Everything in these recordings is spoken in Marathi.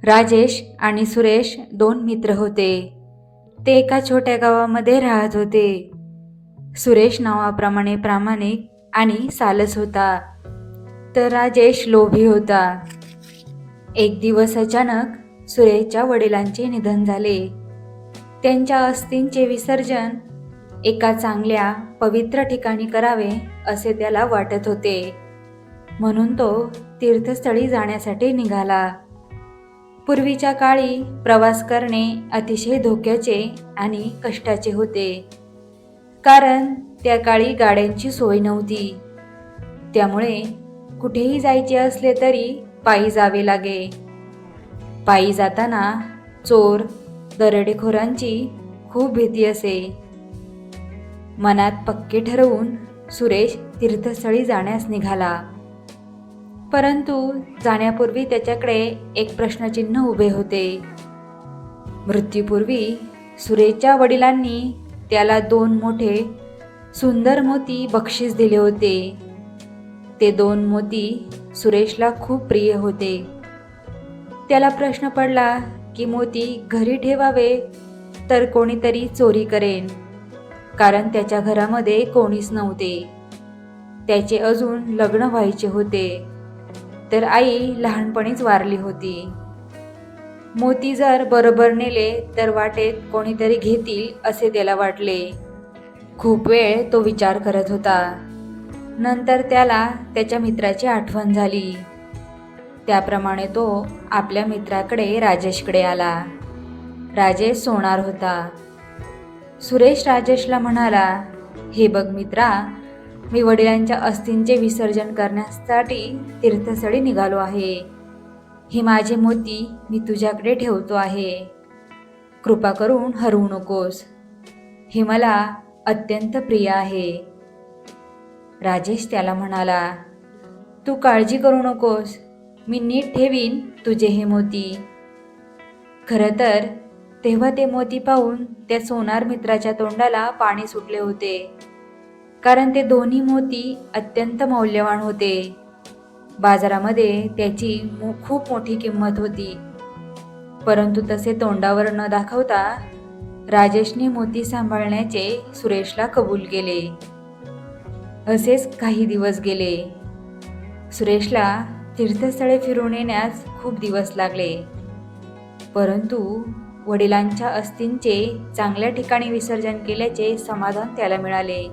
राजेश आणि सुरेश दोन मित्र होते. ते एका छोट्या गावामध्ये राहत होते. सुरेश नावाप्रमाणे प्रामाणिक आणि सालस होता, तर राजेश लोभी होता. एक दिवस अचानक सुरेशच्या वडिलांचे निधन झाले. त्यांच्या अस्थींचे विसर्जन एका चांगल्या पवित्र ठिकाणी करावे असे त्याला वाटत होते. म्हणून तो तीर्थस्थळी जाण्यासाठी निघाला. पूर्वीच्या काळी प्रवास करणे अतिशय धोक्याचे आणि कष्टाचे होते, कारण त्या काळी गाड्यांची सोय नव्हती. त्यामुळे कुठेही जायचे असले तरी पायी जावे लागे. पायी जाताना चोर दरोडेखोरांची खूप भीती असे. मनात पक्के ठरवून सुरेश तीर्थस्थळी जाण्यास निघाला. परंतु जाण्यापूर्वी त्याच्याकडे एक प्रश्नचिन्ह उभे होते. मृत्यूपूर्वी सुरेशच्या वडिलांनी त्याला 2 मोठे सुंदर मोती बक्षीस दिले होते. ते 2 मोती सुरेशला खूप प्रिय होते. त्याला प्रश्न पडला की मोती घरी ठेवावे तर कोणीतरी चोरी करेन, कारण त्याच्या घरामध्ये कोणीच नव्हते. त्याचे अजून लग्न व्हायचे होते, तर आई लहानपणीच वारली होती. मोती जर बरोबर नेले तर वाटेत कोणीतरी घेतील असे त्याला वाटले. खूप वेळ तो विचार करत होता. नंतर त्याला त्याच्या मित्राची आठवण झाली. त्याप्रमाणे तो आपल्या मित्राकडे राजेशकडे आला. राजेश सोनार होता. सुरेश राजेशला म्हणाला, हे बघ मित्रा, मी वडिलांच्या अस्थींचे विसर्जन करण्यासाठी तीर्थस्थळी निघालो आहे. हे माझे मोती मी तुझ्याकडे ठेवतो आहे. कृपा करून हरवू नकोस. हे मला अत्यंत प्रिय आहे. राजेश त्याला म्हणाला, तू काळजी करू नकोस, मी नीट ठेवीन तुझे हे मोती. खरं तर तेव्हा ते मोती पाहून त्या सोनार मित्राच्या तोंडाला पाणी सुटले होते, कारण ते दोन्ही मोती अत्यंत मौल्यवान होते. बाजारामध्ये त्याची खूप मोठी किंमत होती. परंतु तसे तोंडावर न दाखवता राजेशने मोती सांभाळण्याचे सुरेशला कबूल केले. असेच काही दिवस गेले. सुरेशला तीर्थस्थळे फिरून येण्यास खूप दिवस लागले, परंतु वडिलांच्या अस्थींचे चांगल्या ठिकाणी विसर्जन केल्याचे समाधान त्याला मिळाले.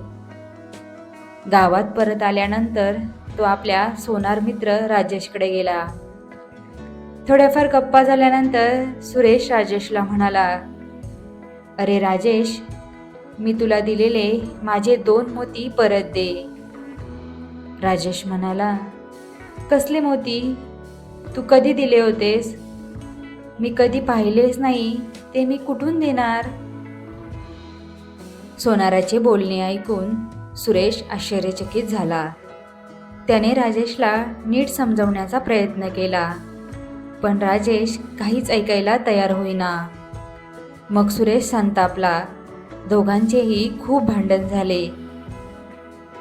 गावात परत आल्यानंतर तो आपल्या सोनार मित्र राजेशकडे गेला. थोड्याफार गप्पा झाल्यानंतर सुरेश राजेशला म्हणाला, अरे राजेश, मी तुला दिलेले माझे 2 मोती परत दे. राजेश म्हणाला, कसले मोती? तू कधी दिले होतेस? मी कधी पाहिलेच नाही, ते मी कुठून देणार? सोनाराचे बोलणे ऐकून सुरेश आश्चर्यचकित झाला. त्याने राजेशला नीट समजवण्याचा प्रयत्न केला, पण राजेश काहीच ऐकायला तयार होईना. मग सुरेश संतापला. दोघांचेही खूप भांडण झाले.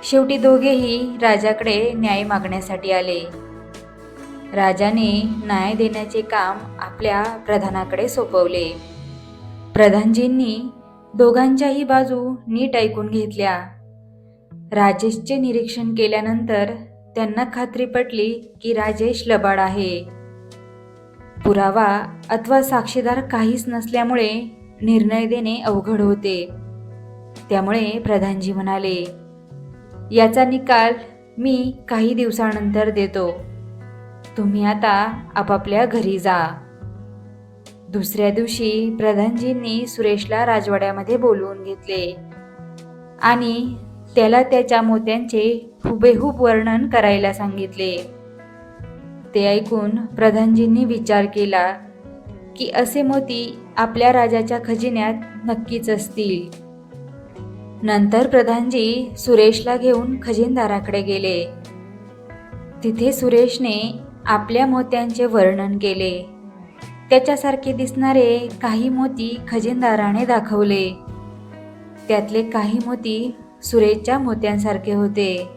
शेवटी दोघेही राजाकडे न्याय मागण्यासाठी आले. राजाने न्याय देण्याचे काम आपल्या प्रधानाकडे सोपवले. प्रधानजींनी दोघांच्याही बाजू नीट ऐकून घेतल्या. राजेशचे निरीक्षण केल्यानंतर त्यांना खात्री पटली की राजेश लबाड आहे. पुरावा अथवा साक्षीदार काहीच नसल्यामुळे निर्णय देणे अवघड होते. त्यामुळे प्रधानजी म्हणाले, याचा निकाल मी काही दिवसानंतर देतो. तुम्ही आता आपापल्या घरी जा. दुसऱ्या दिवशी प्रधानजींनी सुरेशला राजवाड्यामध्ये बोलवून घेतले आणि त्याला त्याच्या मोत्यांचे हुबेहूब वर्णन करायला सांगितले. ते ऐकून प्रधानजींनी विचार केला की असे मोती आपल्या राजाच्या खजिन्यात नक्कीच असतील. नंतर प्रधानजी सुरेशला घेऊन खजिनदाराकडे गेले. तिथे सुरेशने आपल्या मोत्यांचे वर्णन केले. त्याच्यासारखे दिसणारे काही मोती खजिनदाराने दाखवले. त्यातले काही मोती सुरेशच्या मोत्यांसारखे होते.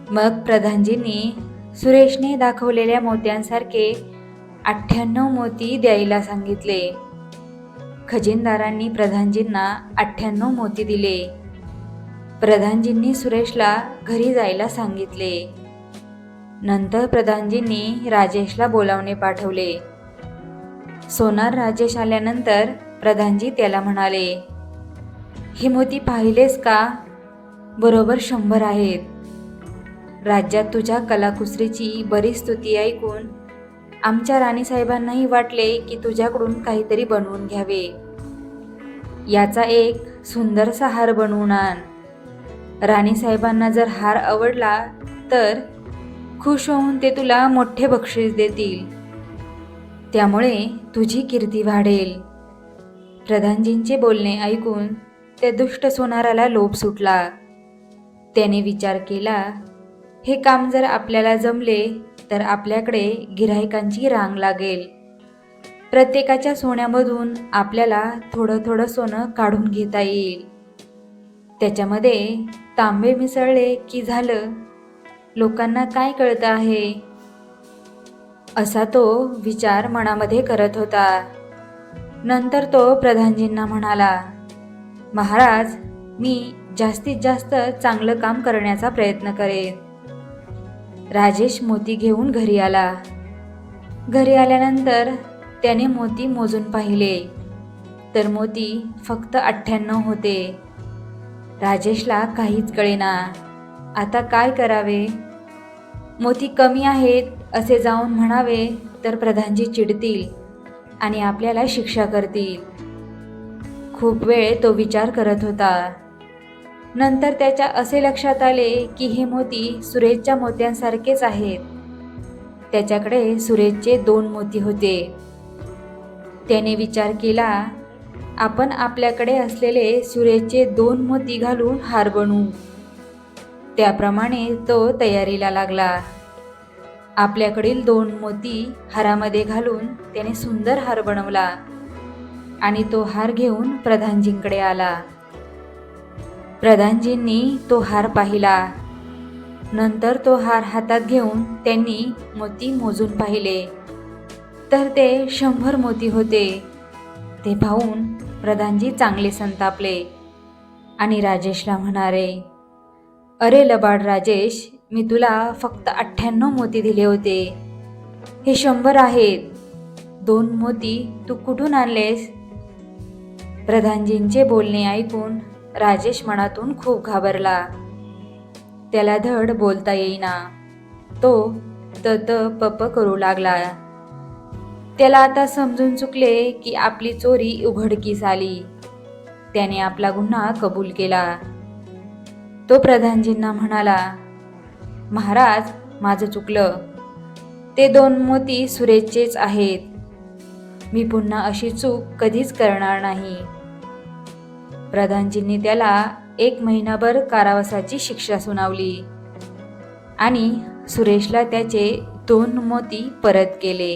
मग प्रधानजींनी सुरेशने दाखवलेल्या मोत्यांसारखे 98 मोती द्यायला सांगितले. खजिनदारांनी प्रधानजींना 98 मोती दिले. प्रधानजींनी सुरेशला घरी जायला सांगितले. नंतर प्रधानजींनी राजेशला बोलावणे पाठवले. सोनार राजेश आल्यानंतर प्रधानजी त्याला म्हणाले, हे मोती पाहिलेस का? बरोबर 100 आहेत. राज्यात तुझ्या कलाकुसरीची बरीच स्तुती ऐकून आमच्या राणीसाहेबांनाही वाटले की तुझ्याकडून काहीतरी बनवून घ्यावे. याचा एक सुंदरसा हार बनवून आण. राणीसाहेबांना जर हार आवडला तर खुश होऊन ते तुला मोठे बक्षीस देतील. त्यामुळे तुझी कीर्ती वाढेल. प्रधानजींचे बोलणे ऐकून त्या दुष्ट सोनाराला लोभ सुटला. त्याने विचार केला, हे काम जर आपल्याला जमले तर आपल्याकडे गिऱ्हाईकांची रांग लागेल. प्रत्येकाच्या सोन्यामधून आपल्याला थोडं थोडं सोनं काढून घेता येईल. त्याच्यामध्ये तांबे मिसळले की झालं, लोकांना काय कळतं आहे? असा तो विचार मनामध्ये करत होता. नंतर तो प्रधानजींना म्हणाला, महाराज, मी जास्तीत जास्त चांगलं काम करण्याचा प्रयत्न करेन. राजेश मोती घेऊन घरी आला. घरी आल्यानंतर त्याने मोती मोजून पाहिले तर मोती फक्त 98 होते. राजेशला काहीच कळेना आता काय करावे. मोती कमी आहेत असे जाऊन म्हणावे तर प्रधानजी चिडतील आणि आपल्याला शिक्षा करतील. खूप वेळ तो विचार करत होता. नंतर त्याच्या असे लक्षात आले की हे मोती सुरेशच्या मोत्यांसारखेच आहेत. त्याच्याकडे सुरेशचे 2 मोती होते. त्याने विचार केला, आपण आपल्याकडे असलेले सुरेशचे 2 मोती घालून हार बनवू. त्याप्रमाणे तो तयारीला लागला. आपल्याकडील 2 मोती हारामध्ये घालून त्याने सुंदर हार बनवला आणि तो हार घेऊन प्रधानजींकडे आला. प्रधानजींनी तो हार पाहिला. नंतर तो हार हातात घेऊन त्यांनी मोती मोजून पाहिले तर ते 100 मोती होते. ते पाहून प्रधानजी चांगले संतापले आणि राजेशला म्हणाले, अरे लबाड राजेश, मी तुला फक्त 98 मोती दिले होते. हे 100 आहेत. 2 मोती तू कुठून आणलेस? प्रधानजींचे बोलणे ऐकून राजेश मनातून खूप घाबरला. त्याला धड बोलता येईना. तो तत पप करू लागला. त्याला आता समजून चुकले की आपली चोरी उघडकीस आली. त्याने आपला गुन्हा कबूल केला. तो प्रधानजींना म्हणाला, महाराज, माझं चुकलं. ते 2 मोती सुरेशचेच आहेत. मी पुन्हा अशी चूक कधीच करणार नाही. प्रधानजींनी त्याला 1 महिनाभर कारावासाची शिक्षा सुनावली आणि सुरेशला त्याचे 2 मोती परत केले.